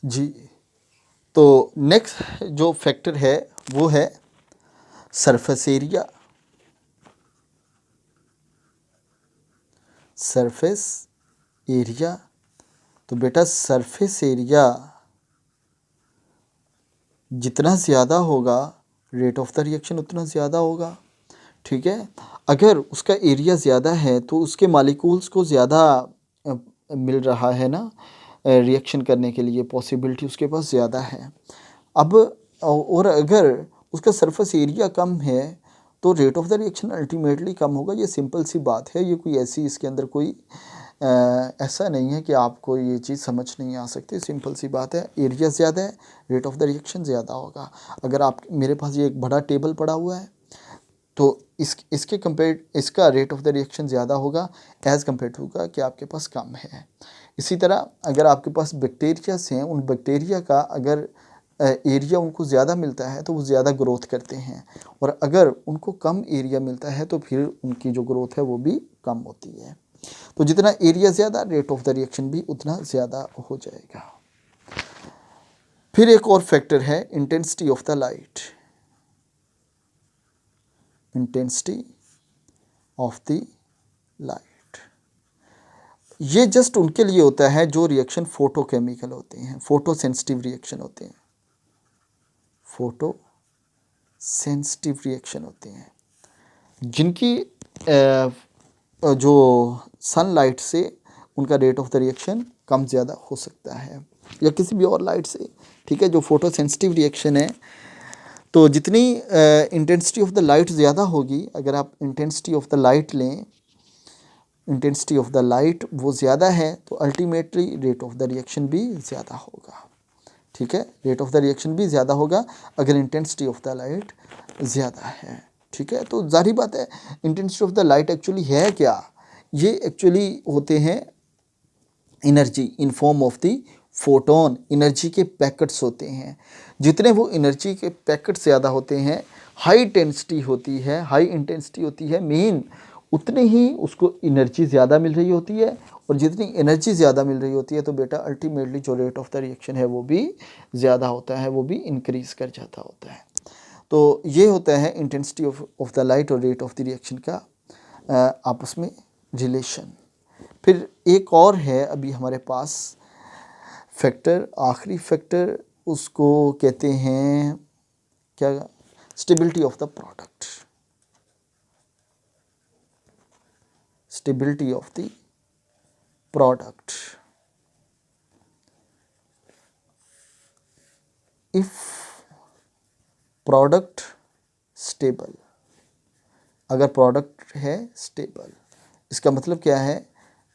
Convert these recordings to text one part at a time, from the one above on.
जी। तो नेक्स्ट जो फैक्टर है वो है सरफेस एरिया। सरफेस एरिया, तो बेटा सरफेस एरिया जितना ज़्यादा होगा रेट ऑफ द रिएक्शन उतना ज़्यादा होगा। ठीक है, अगर उसका एरिया ज़्यादा है तो उसके मालिक्यूल्स को ज़्यादा मिल रहा है ना रिएक्शन करने के लिए, पॉसिबिलिटी उसके पास ज़्यादा है। अब और अगर उसका सरफेस एरिया कम है तो rate of the reaction ultimately कम होगा। ये सिंपल सी बात है, ये कोई ऐसी इसके अंदर कोई ऐसा नहीं है कि आपको ये चीज़ समझ नहीं आ सकती। सिंपल सी बात है, एरिया ज़्यादा है रेट ऑफ द रिएक्शन ज़्यादा होगा। अगर आप मेरे पास ये एक बड़ा टेबल पड़ा हुआ है तो इसके कंपेयर इसका रेट ऑफ द रिएक्शन ज़्यादा होगा एज़ कम्पेयर टू का कि आपके पास कम है। इसी तरह अगर आपके पास बैक्टीरियास हैं, उन बैक्टीरिया का अगर एरिया उनको ज़्यादा मिलता है तो वो ज़्यादा ग्रोथ करते हैं, और अगर उनको कम एरिया मिलता है तो फिर उनकी जो ग्रोथ है वो भी कम होती है। तो जितना एरिया ज़्यादा रेट ऑफ द रिएक्शन भी उतना ज़्यादा हो जाएगा। फिर एक और फैक्टर है intensity of the light. Intensity of the light, ये जस्ट उनके लिए होता है जो रिएक्शन फोटोकेमिकल होते हैं, फोटो सेंसिटिव रिएक्शन होते हैं, फोटो सेंसिटिव रिएक्शन होते हैं, जिनकी जो सनलाइट से उनका रेट ऑफ द रिएक्शन कम ज़्यादा हो सकता है, या किसी भी और लाइट से। ठीक है, जो फोटो सेंसिटिव रिएक्शन है, तो जितनी इंटेंसिटी ऑफ द लाइट ज़्यादा होगी, अगर आप इंटेंसिटी ऑफ द लाइट लें, इंटेंसिटी ऑफ द लाइट वो ज़्यादा है तो ultimately rate of the reaction भी ज़्यादा होगा। ठीक है, रेट ऑफ द रिएक्शन भी ज़्यादा होगा अगर इंटेंसिटी ऑफ द लाइट ज़्यादा है। ठीक है, तो जाहिर बात है intensity of the light actually है क्या, ये एक्चुअली होते हैं energy in form of the photon, energy के पैकेट्स होते हैं। जितने वो एनर्जी के पैकेट्स ज़्यादा होते हैं, हाई इंटेंसिटी होती है, हाई इंटेंसिटी होती है मेन, उतनी ही उसको एनर्जी ज़्यादा मिल रही होती है, और जितनी एनर्जी ज़्यादा मिल रही होती है तो बेटा अल्टीमेटली जो रेट ऑफ द रिएक्शन है वो भी ज़्यादा होता है, वो भी इंक्रीज़ कर जाता होता है। तो ये होता है इंटेंसिटी ऑफ द लाइट और रेट ऑफ द रिएक्शन का आपस में रिलेशन। फिर एक और है अभी हमारे पास फैक्टर, आखिरी फैक्टर, उसको कहते हैं क्या, stability of the product. Stability of the product, if product stable, अगर प्रोडक्ट है स्टेबल, इसका मतलब क्या है,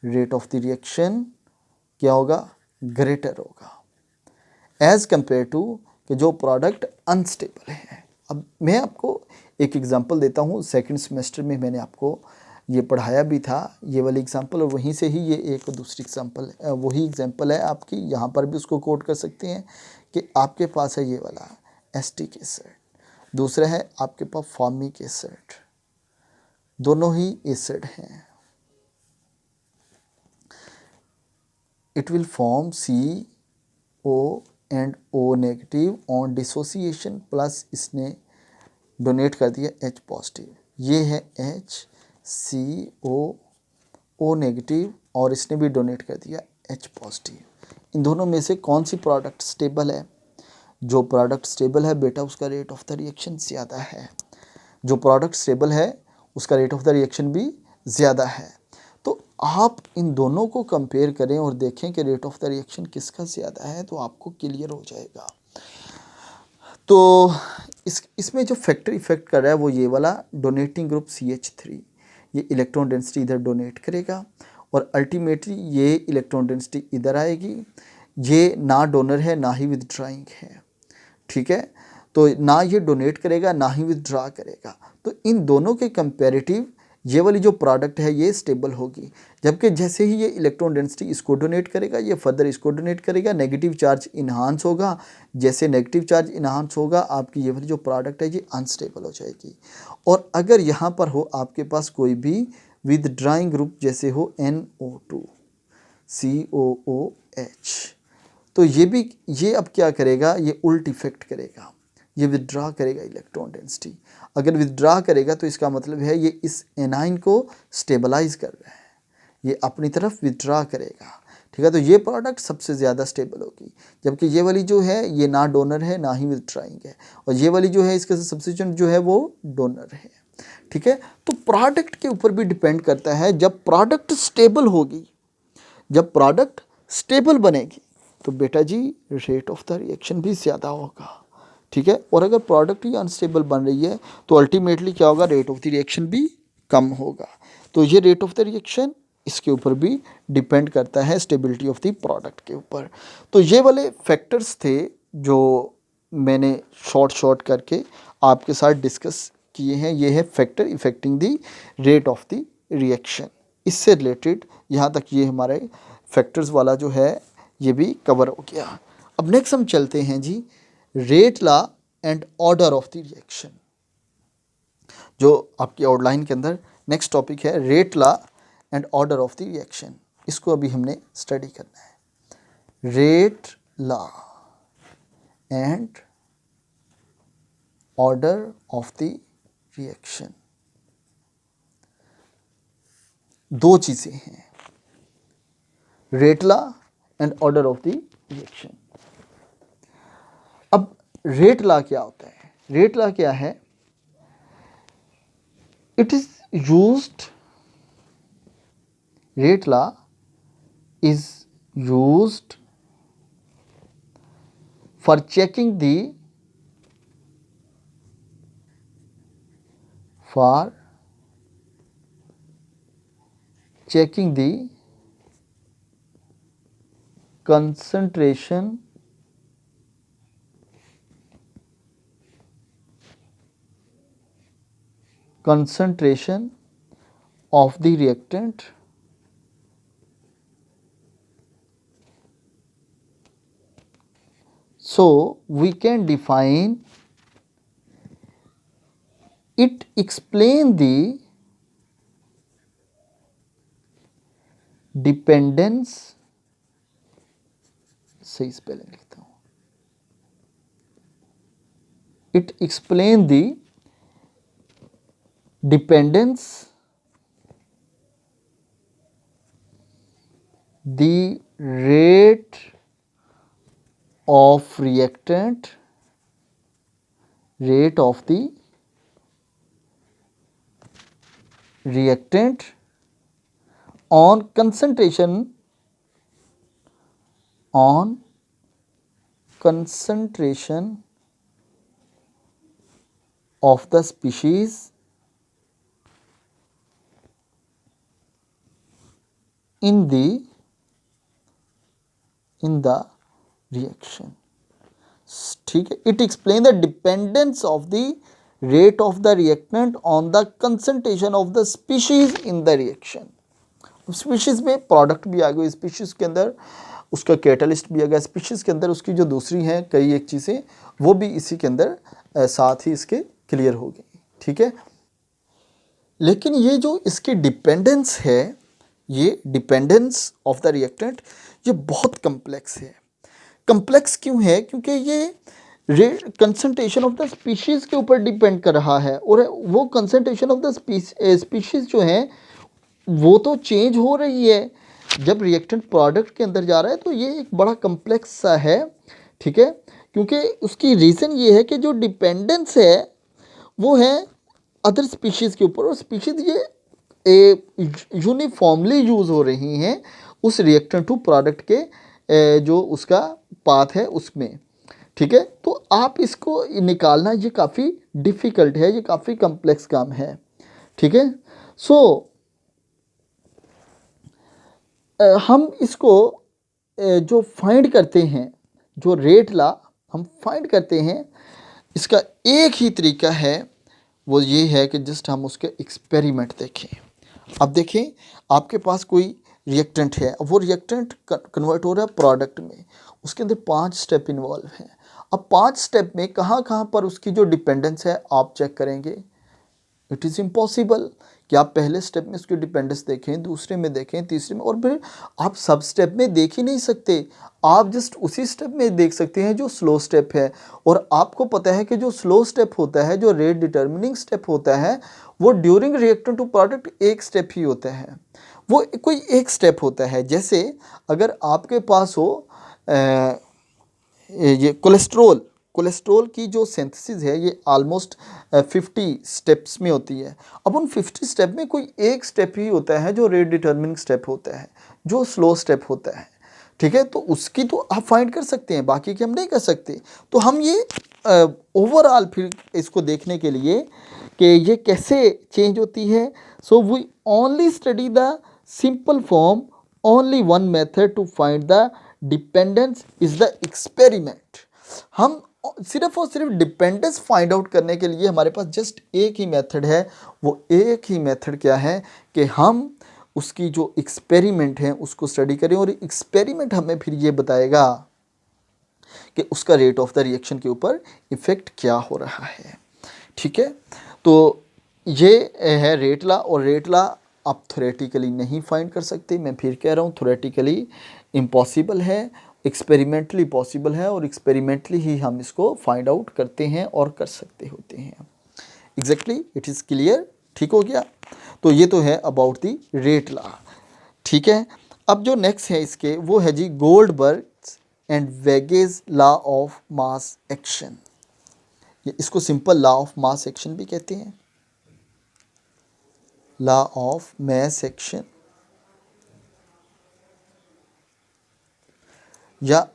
रेट ऑफ द रिएक्शन क्या होगा, ग्रेटर होगा एज़ कंपेयर टू कि जो प्रोडक्ट अनस्टेबल है। अब मैं आपको एक एग्जांपल देता हूँ, सेकंड सेमेस्टर में मैंने आपको ये पढ़ाया भी था, ये वाली एग्जांपल, और वहीं से ही ये एक दूसरी एग्जांपल, वही एग्जांपल है आपकी, यहाँ पर भी उसको कोट कर सकते हैं कि आपके पास है ये वाला एसिटिक एसिड, दूसरा है आपके पास फॉर्मिक एसिड, दोनों ही एसिड हैं। It will form CO and O negative on dissociation, plus इसने डोनेट कर दिया H पॉजिटिव, ये है HCO नेगेटिव, और इसने भी डोनेट कर दिया H पॉजिटिव। इन दोनों में से कौन सी प्रोडक्ट स्टेबल है, जो प्रोडक्ट स्टेबल है बेटा उसका रेट ऑफ द रिएक्शन ज़्यादा है, जो प्रोडक्ट स्टेबल है उसका रेट ऑफ द रिएक्शन भी ज़्यादा है। तो आप इन दोनों को कंपेयर करें और देखें कि रेट ऑफ द रिएक्शन किसका ज़्यादा है, तो आपको क्लियर हो जाएगा। तो इसमें जो फैक्टर इफेक्ट कर रहा है वो ये वाला डोनेटिंग ग्रुप CH3, ये इलेक्ट्रॉन डेंसिटी इधर डोनेट करेगा और अल्टीमेटली ये इलेक्ट्रॉन डेंसिटी इधर आएगी। ये ना डोनर है ना ही विदड्राइंग है, ठीक है, तो ना ये डोनेट करेगा ना ही विदड्रा करेगा। तो इन दोनों के कंपैरेटिव ये वाली जो प्रोडक्ट है ये स्टेबल होगी, जबकि जैसे ही ये इलेक्ट्रॉन डेंसिटी इसको डोनेट करेगा ये फर्दर इसको डोनेट करेगा, नेगेटिव चार्ज इन्हांस होगा, जैसे नेगेटिव चार्ज इन्हांस होगा आपकी ये वाली जो प्रोडक्ट है ये अनस्टेबल हो जाएगी। और अगर यहाँ पर हो आपके पास कोई भी विदड्राइंग ग्रुप, जैसे हो NO2 COOH, तो ये अब क्या करेगा, ये उल्ट इफेक्ट करेगा, ये विदड्रा करेगा इलेक्ट्रॉन डेंसिटी। अगर विदड्रा करेगा तो इसका मतलब है ये इस एनाइन को स्टेबलाइज कर रहा है, ये अपनी तरफ विदड्रा करेगा, ठीक है। तो ये प्रोडक्ट सबसे ज़्यादा स्टेबल होगी, जबकि ये वाली जो है ये ना डोनर है ना ही विदड्राइंग है, और ये वाली जो है इसका सब्स्टिट्यूएंट जो है वो डोनर है, ठीक है। तो प्रोडक्ट के ऊपर भी डिपेंड करता है। जब प्रोडक्ट स्टेबल होगी, जब प्रोडक्ट स्टेबल बनेगी तो बेटा जी रेट ऑफ द रिएक्शन भी ज़्यादा होगा, ठीक है। और अगर प्रोडक्ट ही अनस्टेबल बन रही है तो अल्टीमेटली क्या होगा, रेट ऑफ द रिएक्शन भी कम होगा। तो ये रेट ऑफ द रिएक्शन इसके ऊपर भी डिपेंड करता है, स्टेबिलिटी ऑफ द प्रोडक्ट के ऊपर। तो ये वाले फैक्टर्स थे जो मैंने शॉर्ट करके आपके साथ डिस्कस किए हैं। ये है factor affecting the rate of the reaction. इससे रिलेटेड यहाँ तक ये हमारे फैक्टर्स वाला जो है ये भी कवर हो गया। अब नेक्स्ट हम चलते हैं जी rate law and order of the reaction. जो आपकी आउटलाइन के अंदर नेक्स्ट टॉपिक है rate law and order of the reaction, इसको अभी हमने स्टडी करना है। Rate law and order of the reaction, दो चीज़ें हैं, rate law and order of the reaction. अब रेट लॉ क्या होता है? रेट लॉ क्या है? It is used, rate law is used for checking the concentration of the reactant so we can define it, explain the dependence, सही spelling लिखता हूँ, it explain the dependence, the rate of reactant, rate of the reactant on concentration of the species in the reaction, ठीक है। It explain the dependence of the rate of the reactant on the concentration of the species in the reaction. Species में product भी आ गए, species के अंदर उसका catalyst भी आ गया, स्पीशीज के अंदर उसकी जो दूसरी हैं कई एक चीज़ें वो भी इसी के अंदर साथ ही इसके क्लियर हो गई, ठीक है। लेकिन ये जो इसकी डिपेंडेंस है, ये डिपेंडेंस ऑफ द रिएक्टेंट, ये बहुत कम्प्लेक्स है। कम्प्लेक्स क्यों है? क्योंकि ये कंसंट्रेशन ऑफ द स्पीशीज़ के ऊपर डिपेंड कर रहा है, और वो कंसंट्रेशन ऑफ द स्पीशीज़ जो है वो तो चेंज हो रही है जब रिएक्टेंट प्रोडक्ट के अंदर जा रहा है। तो ये एक बड़ा कम्प्लेक्स सा है, ठीक है। क्योंकि उसकी रीज़न ये है कि जो डिपेंडेंस है वो है अदर स्पीशीज़ के ऊपर, और स्पीशीज़ ये यूनिफॉर्मली यूज़ हो रही हैं उस रिएक्टेंट टू प्रोडक्ट के जो उसका पाथ है उसमें, ठीक है। तो आप इसको निकालना ये काफ़ी डिफ़िकल्ट है, ये काफ़ी कम्प्लेक्स काम है, ठीक है। सो हम इसको जो फाइंड करते हैं, जो रेट लॉ हम फाइंड करते हैं, इसका एक ही तरीका है, वो ये है कि जस्ट हम उसके एक्सपेरिमेंट देखें। अब देखें आपके पास कोई रिएक्टेंट है, वो रिएक्टेंट कन्वर्ट हो रहा है प्रोडक्ट में, उसके अंदर 5 स्टेप इन्वॉल्व हैं। अब 5 स्टेप में कहाँ कहाँ पर उसकी जो डिपेंडेंस है आप चेक करेंगे। इट इज़ इम्पॉसिबल कि आप पहले स्टेप में उसकी डिपेंडेंस देखें, दूसरे में देखें, तीसरे में, और फिर आप सब स्टेप में देख ही नहीं सकते। आप जस्ट उसी स्टेप में देख सकते हैं जो स्लो स्टेप है। और आपको पता है कि जो स्लो स्टेप होता है, जो रेट डिटर्मिनिंग स्टेप होता है, वो ड्यूरिंग रिएक्शन टू प्रोडक्ट एक स्टेप ही होता है, वो कोई एक स्टेप होता है। जैसे अगर आपके पास हो ये कोलेस्ट्रॉल की जो सिंथेसिस है ये ऑलमोस्ट 50 स्टेप्स में होती है। अब उन 50 स्टेप में कोई एक स्टेप ही होता है जो रेट डिटर्मिनिंग स्टेप होता है, जो स्लो स्टेप होता है, ठीक है। तो उसकी तो आप फाइंड कर सकते हैं, बाकी की हम नहीं कर सकते। तो हम ये ओवरऑल फिर इसको देखने के लिए कि ये कैसे चेंज होती है, so we only study the simple form, only one method to find the dependence is the experiment. हम सिर्फ और सिर्फ डिपेंडेंस फाइंड आउट करने के लिए हमारे पास जस्ट एक ही मेथड है। वो एक ही मेथड क्या है कि हम उसकी जो एक्सपेरिमेंट है उसको स्टडी करें, और एक्सपेरिमेंट हमें फिर ये बताएगा कि उसका रेट ऑफ द रिएक्शन के ऊपर इफेक्ट क्या हो रहा है, ठीक है। तो ये है रेट लॉ, और रेट लॉ आप थ्योरेटिकली नहीं फाइंड कर सकते। मैं फिर कह रहा हूँ, थ्योरेटिकली इम्पॉसिबल है, एक्सपेरिमेंटली पॉसिबल है, और एक्सपेरिमेंटली ही हम इसको फाइंड आउट करते हैं और कर सकते होते हैं। एग्जैक्टली, इट इज़ क्लियर, ठीक हो गया। तो ये तो है अबाउट द रेट लॉ, ठीक है। अब जो नेक्स्ट है इसके वो है जी Guldberg and Waage law of mass action. इसको simple law of mass action भी कहते हैं, लॉ ऑफ मास एक्शन, या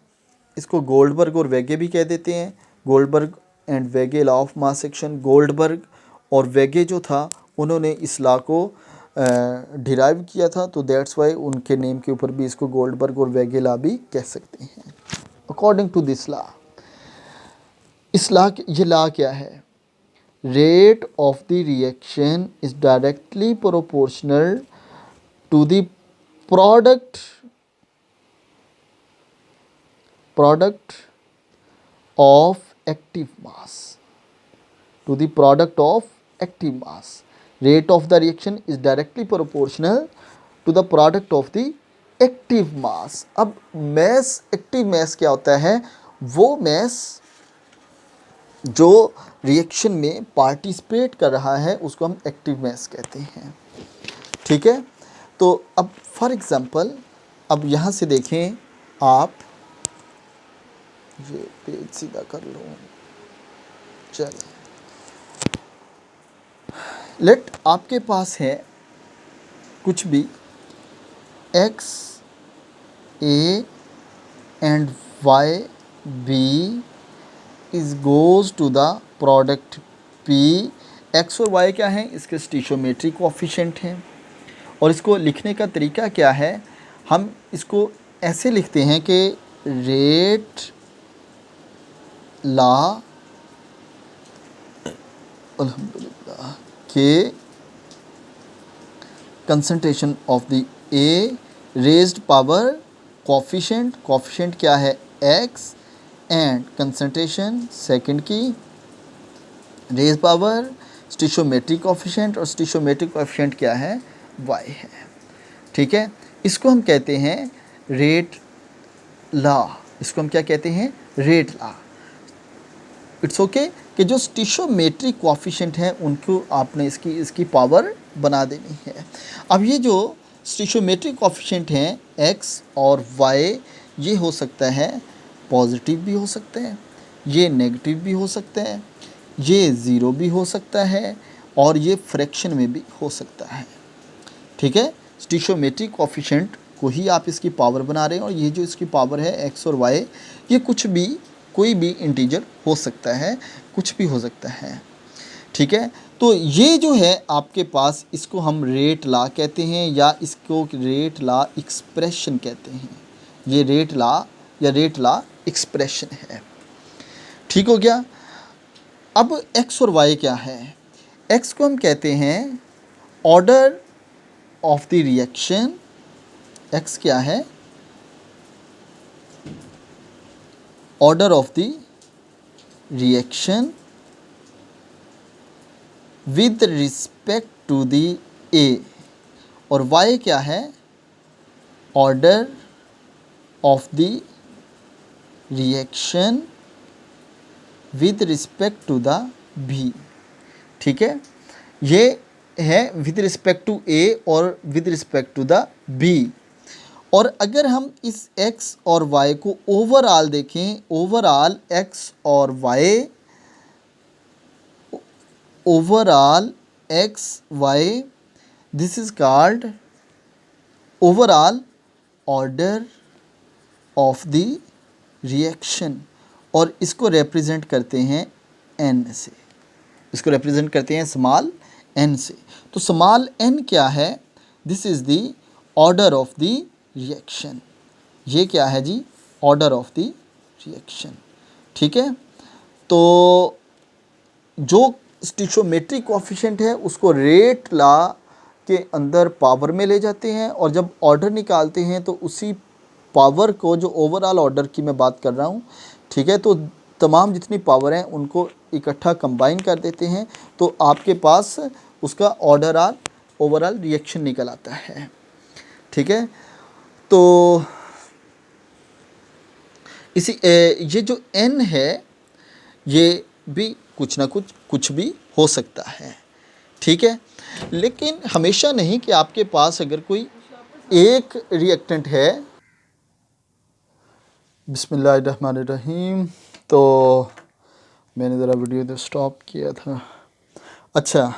इसको गोल्डबर्ग और वेगे भी कह देते हैं। गोल्डबर्ग एंड वेगे law of mass action. Goldberg और वेगे जो था उन्होंने इस लॉ को डिराइव किया था, तो दैट्स वाई उनके नेम के ऊपर भी इसको गोल्डबर्ग और वेगे लॉ भी कह सकते हैं। अकॉर्डिंग टू दिस लॉ, इस लॉ, ये लॉ क्या है? Rate of the reaction is directly proportional to the product of active mass, to the product of active mass. Rate of the reaction is directly proportional to the product of the active mass. अब mass, active mass क्या होता है? वो mass जो reaction में participate कर रहा है उसको हम एक्टिव मास कहते हैं, ठीक है। तो अब फॉर एग्जांपल, अब यहाँ से देखें आप, ये पेज सीधा कर लो, चलिए। लेट आपके पास है कुछ भी x a and y b is goes to the product p। x और y क्या है? इसके स्टिशोमेट्री कोएफिशिएंट हैं, और इसको लिखने का तरीका क्या है? हम इसको ऐसे लिखते हैं कि रेट लॉ अल्हम्दुलिल्लाह के concentration of the A raised power coefficient क्या है? x, एंड कंसंट्रेशन सेकंड की रेज पावर स्टिशोमेट्रिक कोएफिशिएंट, और स्टिशोमेट्रिक कोएफिशिएंट क्या है? y है, ठीक है। इसको हम कहते हैं रेट लॉ। इसको हम क्या कहते हैं? Rate law. इट्स ओके कि जो स्टिशोमेट्रिक कोएफिशिएंट है उनको आपने इसकी पावर बना देनी है। अब ये जो स्टिशोमेट्रिक कोएफिशिएंट हैं x और y, ये हो सकता है पॉजिटिव भी हो सकते हैं, ये नेगेटिव भी हो सकते हैं, ये ज़ीरो भी हो सकता है, और ये फ्रैक्शन में भी हो सकता है, ठीक है। स्टिशोमेट्रिक कोएफिशिएंट को ही आप इसकी पावर बना रहे हैं, और ये जो इसकी पावर है x और y, ये कुछ भी, कोई भी इंटीजर हो सकता है, कुछ भी हो सकता है, ठीक है। तो ये जो है आपके पास, इसको हम रेट लॉ कहते हैं, या इसको रेट लॉ एक्सप्रेशन कहते हैं। ये रेट लॉ या रेट लॉ एक्सप्रेशन है, ठीक हो गया। अब x और y क्या है? x को हम कहते हैं order of the reaction. x क्या है? Order of the reaction with respect to the A, और वाई क्या है, order of the reaction with respect to the B. ठीक है, ये है विद रिस्पेक्ट टू ए और with respect to the B. और अगर हम इस x और y को ओवरऑल देखें, ओवरऑल x और y, overall x y, this is called overall order of the reaction, और इसको रिप्रेजेंट करते हैं n से, इसको रिप्रेजेंट करते हैं स्मॉल n से। तो स्मॉल n क्या है, this is the order of the reaction. ये क्या है जी, ऑर्डर ऑफ द रिएक्शन। ठीक है, तो जो स्टिचोमेट्रिक कोएफिशिएंट है उसको रेट लॉ के अंदर पावर में ले जाते हैं, और जब ऑर्डर निकालते हैं तो उसी पावर को, जो ओवरऑल ऑर्डर की मैं बात कर रहा हूँ, ठीक है, तो तमाम जितनी पावर हैं उनको इकट्ठा कंबाइन कर देते हैं, तो आपके पास उसका ऑर्डर ओवरऑल रिएक्शन निकल आता है। ठीक है, तो इसी ये जो n है ये भी कुछ ना कुछ भी हो सकता है। ठीक है, लेकिन हमेशा नहीं कि आपके पास अगर कोई एक रिएक्टेंट है। बिस्मिल्लाहिर्रहमानिर्रहीम, तो मैंने ज़रा वीडियो तो स्टॉप किया था। अच्छा,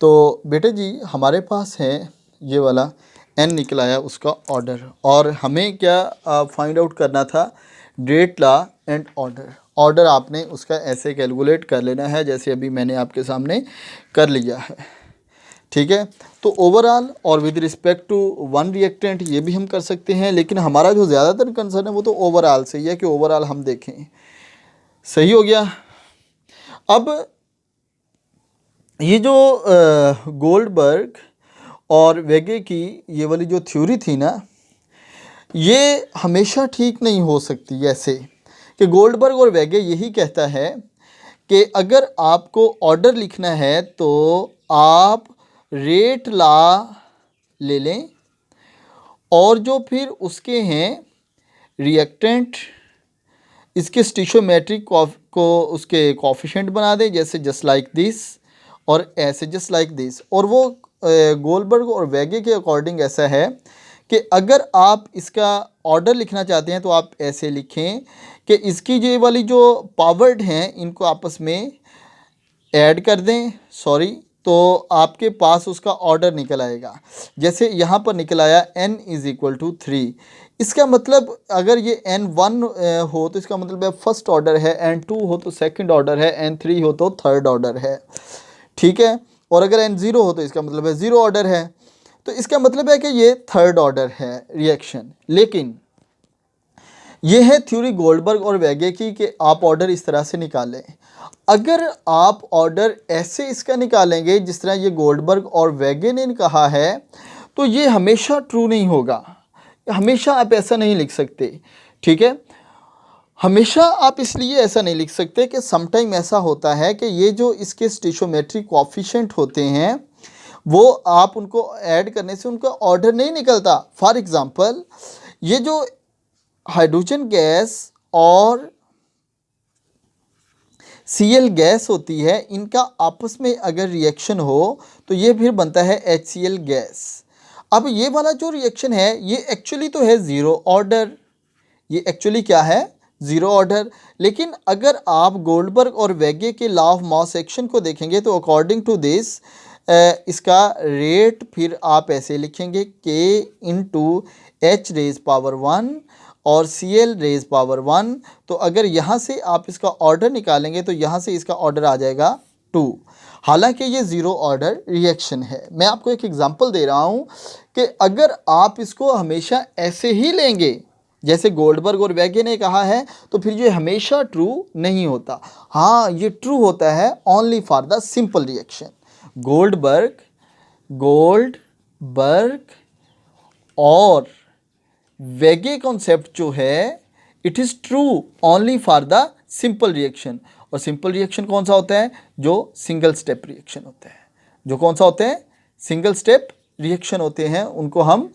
तो बेटे जी हमारे पास है ये वाला n निकल आया उसका ऑर्डर, और हमें क्या फाइंड आउट करना था, rate law and order. Order आपने उसका ऐसे कैलकुलेट कर लेना है जैसे अभी मैंने आपके सामने कर लिया है। ठीक है, तो ओवरऑल और with respect to one reactant ये भी हम कर सकते हैं, लेकिन हमारा जो ज़्यादातर कंसर्न है वो तो ओवरऑल से ही है कि ओवरऑल हम देखें। सही हो गया। अब ये जो गोल्डबर्ग और वेगे की ये वाली जो थ्योरी थी ना, ये हमेशा ठीक नहीं हो सकती। ऐसे कि गोल्डबर्ग और वेगे यही कहता है कि अगर आपको ऑर्डर लिखना है तो आप रेट लॉ ले लें, और जो फिर उसके हैं रिएक्टेंट, इसके स्टिचोमेट्रिक को उसके कोफिशिएंट बना दें, जैसे जस्ट लाइक दिस और ऐसे जस्ट लाइक दिस। और वो गोल्डबर्ग और वेगे के अकॉर्डिंग ऐसा है कि अगर आप इसका ऑर्डर लिखना चाहते हैं तो आप ऐसे लिखें कि इसकी ये वाली जो पावर्ड हैं इनको आपस में ऐड कर दें, तो आपके पास उसका ऑर्डर निकल आएगा। जैसे यहाँ पर निकल आया n = 3। इसका मतलब अगर ये n1 हो तो इसका मतलब है फर्स्ट ऑर्डर है, n2 हो तो सेकंड ऑर्डर है, n3 हो तो थर्ड ऑर्डर है। ठीक है, और अगर n0 हो तो इसका मतलब है ज़ीरो ऑर्डर है। तो इसका मतलब है कि ये थर्ड ऑर्डर है रिएक्शन। लेकिन ये है थ्योरी गोल्डबर्ग और वेगे की कि आप ऑर्डर इस तरह से निकालें। अगर आप ऑर्डर ऐसे इसका निकालेंगे जिस तरह ये गोल्डबर्ग और वेगे ने कहा है, तो ये हमेशा ट्रू नहीं होगा। हमेशा आप ऐसा नहीं लिख सकते। ठीक है, हमेशा आप इसलिए ऐसा नहीं लिख सकते कि समटाइम ऐसा होता है कि ये जो इसके स्टिचोमेट्रिक कोएफिशिएंट होते हैं वो आप उनको ऐड करने से उनका ऑर्डर नहीं निकलता। फॉर एग्ज़ाम्पल, ये जो हाइड्रोजन गैस और Cl गैस होती है, इनका आपस में अगर रिएक्शन हो तो ये फिर बनता है HCl गैस। अब ये वाला जो रिएक्शन है ये एक्चुअली तो है ज़ीरो ऑर्डर, ये एक्चुअली क्या है, ज़ीरो ऑर्डर। लेकिन अगर आप गोल्डबर्ग और वेगे के लॉ ऑफ मास एक्शन को देखेंगे तो अकॉर्डिंग टू दिस इसका रेट फिर आप ऐसे लिखेंगे K × H⁻⁴ और Cl⁻⁴। तो अगर यहाँ से आप इसका ऑर्डर निकालेंगे तो यहाँ से इसका ऑर्डर आ जाएगा 2। हालांकि ये ज़ीरो ऑर्डर रिएक्शन है। मैं आपको एक एग्जांपल दे रहा हूँ कि अगर आप इसको हमेशा ऐसे ही लेंगे जैसे गोल्डबर्ग और वेगे ने कहा है तो फिर ये हमेशा ट्रू नहीं होता। हाँ, ये ट्रू होता है only for the simple reaction. Goldberg और वेगे कॉन्सेप्ट जो है it is true only for the simple reaction. और सिंपल रिएक्शन कौन सा होता है, जो सिंगल स्टेप रिएक्शन होता है। जो कौन सा होते हैं, सिंगल स्टेप रिएक्शन होते हैं, उनको हम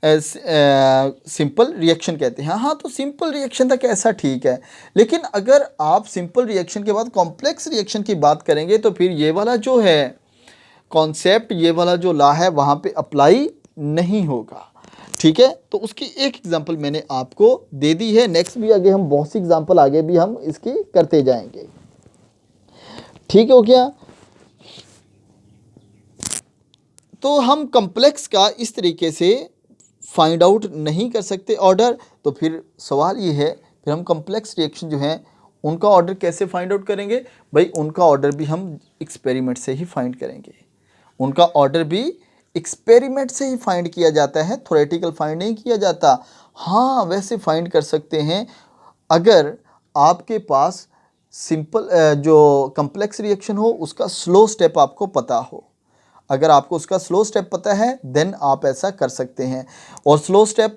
सिंपल रिएक्शन कहते हैं। हाँ, तो सिंपल रिएक्शन तक ऐसा ठीक है, लेकिन अगर आप सिंपल रिएक्शन के बाद कॉम्प्लेक्स रिएक्शन की बात करेंगे तो फिर ये वाला जो है कॉन्सेप्ट, ये वाला जो लॉ है वहाँ पे अप्लाई नहीं होगा। ठीक है, तो उसकी एक एग्जांपल मैंने आपको दे दी है। नेक्स्ट भी आगे हम बहुत सी एग्जांपल आगे भी हम इसकी करते जाएंगे। ठीक हो गया। तो हम कॉम्प्लेक्स का इस तरीके से फाइंड आउट नहीं कर सकते ऑर्डर, तो फिर सवाल ये है फिर हम कॉम्प्लेक्स रिएक्शन जो है उनका ऑर्डर कैसे फाइंड आउट करेंगे। भाई उनका ऑर्डर भी हम एक्सपेरिमेंट से ही फाइंड करेंगे, उनका ऑर्डर भी एक्सपेरिमेंट से ही फाइंड किया जाता है, थ्योरेटिकल फाइंड नहीं किया जाता। हाँ, वैसे फाइंड कर सकते हैं अगर आपके पास सिंपल जो कॉम्प्लेक्स रिएक्शन हो उसका स्लो स्टेप आपको पता हो। अगर आपको उसका स्लो स्टेप पता है देन आप ऐसा कर सकते हैं, और स्लो स्टेप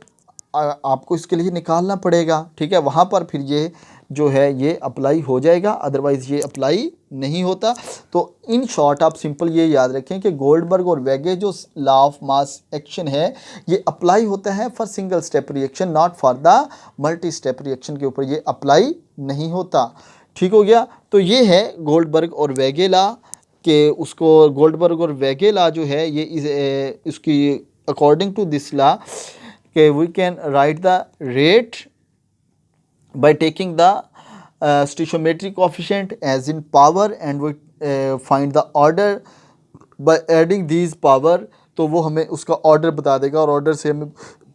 आपको इसके लिए निकालना पड़ेगा। ठीक है, वहाँ पर फिर ये जो है ये अप्लाई हो जाएगा, अदरवाइज़ ये अप्लाई नहीं होता। तो इन शॉर्ट आप सिंपल ये याद रखें कि गोल्डबर्ग और वेगे जो लॉ ऑफ मास एक्शन है ये अप्लाई होता है for single step reaction, not for the multi step reaction के ऊपर ये अप्लाई नहीं होता। ठीक हो गया। तो ये है गोल्डबर्ग और वेगे लॉ कि उसको गोल्डबर्ग और वेगे लॉ जो है ये इसकी अकॉर्डिंग टू दिस लॉ कि we can write the rate by taking the stoichiometric coefficient as in power and we find the order by adding these power। तो वो हमें उसका ऑर्डर बता देगा और ऑर्डर से हमें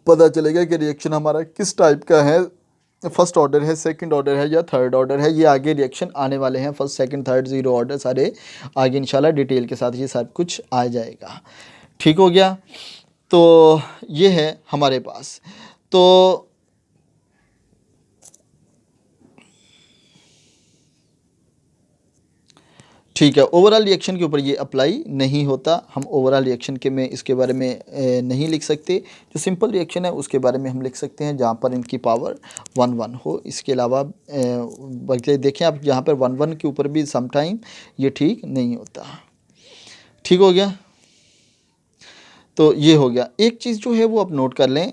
पता चलेगा कि रिएक्शन हमारा किस टाइप का है, फर्स्ट ऑर्डर है, सेकंड ऑर्डर है या थर्ड ऑर्डर है। ये आगे रिएक्शन आने वाले हैं, first second third zero order सारे आगे इंशाल्लाह डिटेल के साथ ये सब कुछ आ जाएगा। ठीक हो गया। तो ये है हमारे पास। तो ठीक है, ओवरऑल रिएक्शन के ऊपर ये अप्लाई नहीं होता, हम ओवरऑल रिएक्शन के में इसके बारे में नहीं लिख सकते। जो सिंपल रिएक्शन है उसके बारे में हम लिख सकते हैं जहाँ पर इनकी पावर 1 1 हो। इसके अलावा बल्कि देखें आप यहाँ पर 1 1 के ऊपर भी समटाइम ये ठीक नहीं होता। ठीक हो गया। तो ये हो गया। एक चीज़ जो है वो आप नोट कर लें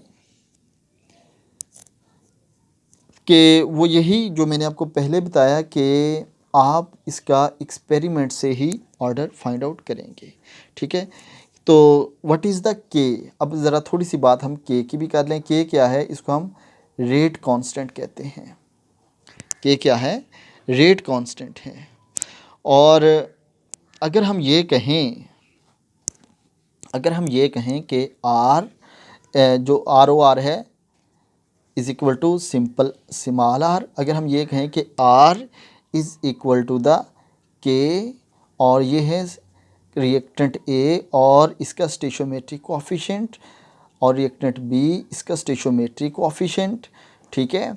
कि वो यही जो मैंने आपको पहले बताया कि आप इसका एक्सपेरिमेंट से ही ऑर्डर फाइंड आउट करेंगे। ठीक है, तो व्हाट इज़ द के। अब ज़रा थोड़ी सी बात हम के की भी कर लें। के क्या है, इसको हम रेट कांस्टेंट कहते हैं। के क्या है, रेट कांस्टेंट है। और अगर हम ये कहें कि आर जो आर ओ आर है is equal to simple small r, अगर हम ये कहें कि R is equal to the K और ये है रिएक्टेंट ए और इसका स्टोइचोमेट्रिक कोएफिशिएंट और रिएक्टेंट बी इसका स्टोइचोमेट्रिक कोएफिशिएंट। ठीक है,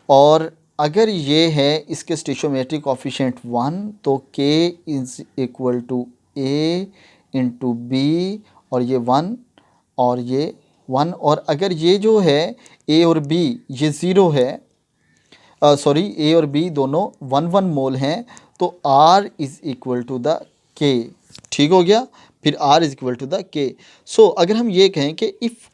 और अगर ये है इसके स्टोइचोमेट्रिक कोएफिशिएंट 1 तो K is equal to A into B और ये 1 और ये 1। और अगर ये जो है ए और बी ये ज़ीरो है, सॉरी ए और बी दोनों 1 1 मोल हैं, तो R is equal to the K. ठीक हो गया। फिर R is equal to the K. So अगर हम ये कहें कि if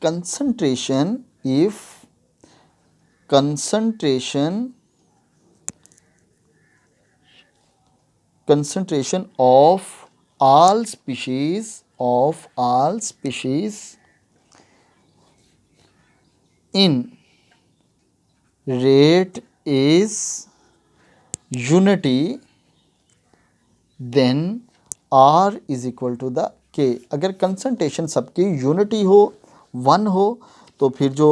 concentration of all species in rate is unity then R is equal to the K. अगर कंसंट्रेशन सबकी यूनिटी हो 1 हो तो फिर जो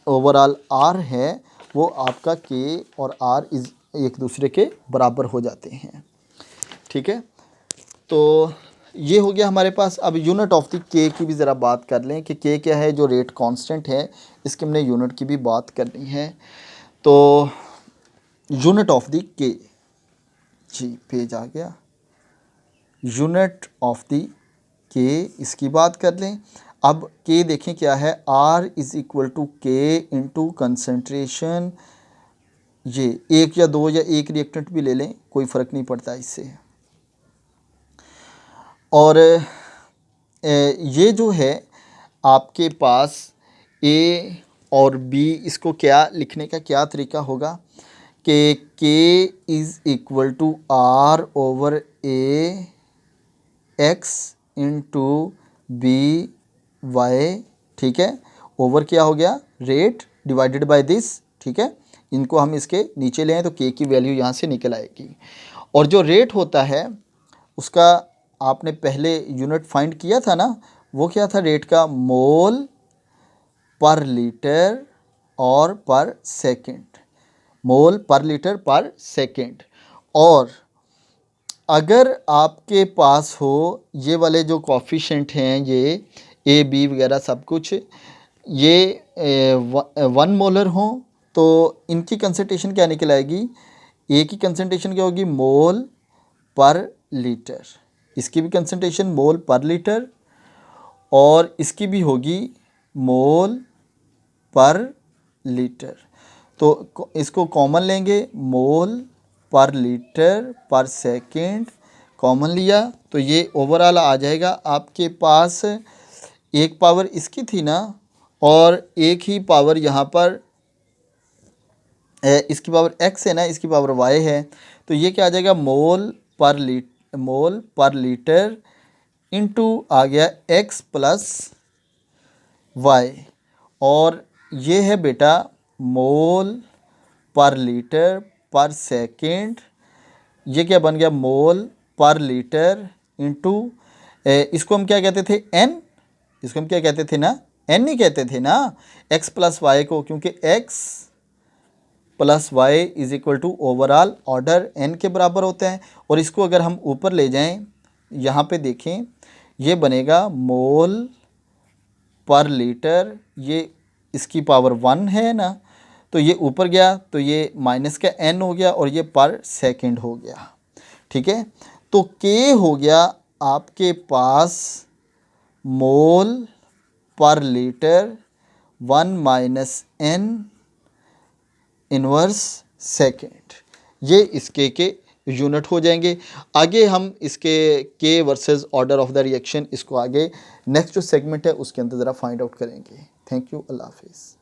ओवरऑल R है वो आपका के और R इज़ एक दूसरे के बराबर हो जाते हैं। ठीक है, तो ये हो गया हमारे पास। अब यूनिट ऑफ द के की भी ज़रा बात कर लें कि के क्या है, जो रेट कांस्टेंट है इसके हमने यूनिट की भी बात करनी है। तो यूनिट ऑफ द के, जी पेज आ गया, यूनिट ऑफ द के इसकी बात कर लें। अब के देखें क्या है, R इज़ इक्वल टू के इंटू कंसनट्रेशन। ये एक या दो या एक रिएक्टेंट भी ले लें कोई फ़र्क नहीं पड़ता इससे। और ये जो है आपके पास ए और बी, इसको क्या लिखने का क्या तरीका होगा कि K is equal to R over A x into B y, ठीक है, ओवर क्या हो गया रेट डिवाइडेड बाय दिस, ठीक है। इनको हम इसके नीचे ले आए तो के की वैल्यू यहाँ से निकल आएगी। और जो रेट होता है उसका आपने पहले यूनिट फाइंड किया था ना, वो क्या था रेट का, मोल पर लीटर और पर सेकंड, मोल पर लीटर पर सेकंड। और अगर आपके पास हो ये वाले जो कॉफिशेंट हैं, ये ए बी वगैरह सब कुछ, ये 1 मोलर हो तो इनकी कंसंट्रेशन क्या निकल आएगी, ए की कंसंट्रेशन क्या होगी, मोल पर लीटर, इसकी भी कंसंट्रेशन मोल पर लीटर, और इसकी भी होगी मोल पर लीटर। तो इसको कॉमन लेंगे, मोल पर लीटर पर सेकंड कॉमन लिया तो ये ओवरऑल आ जाएगा आपके पास, एक पावर इसकी थी ना और एक ही पावर यहाँ पर इसकी पावर x है ना, इसकी पावर y है, तो ये क्या आ जाएगा, मोल पर लीटर इंटू आ गया x प्लस y, और ये है बेटा मोल पर लीटर पर सेकंड, ये क्या बन गया, मोल पर लीटर इंटू इसको हम क्या कहते थे, n, इसको हम क्या कहते थे ना, n ही कहते थे ना x प्लस वाई को, क्योंकि x plus y is equal to overall order n के बराबर होता है। और इसको अगर हम ऊपर ले जाएं, यहाँ पे देखें, ये बनेगा मोल पर लीटर, ये इसकी पावर 1 है ना, तो ये ऊपर गया तो ये माइनस का n हो गया और ये पर सेकंड हो गया, ठीक है। तो k हो गया आपके पास मोल पर litre 1 minus n inverse second, ये इसके के यूनिट हो जाएंगे। आगे हम इसके के versus order of the reaction, इसको आगे नेक्स्ट जो सेगमेंट है उसके अंदर ज़रा फाइंड आउट करेंगे। थैंक यू, अल्लाह हाफिज़।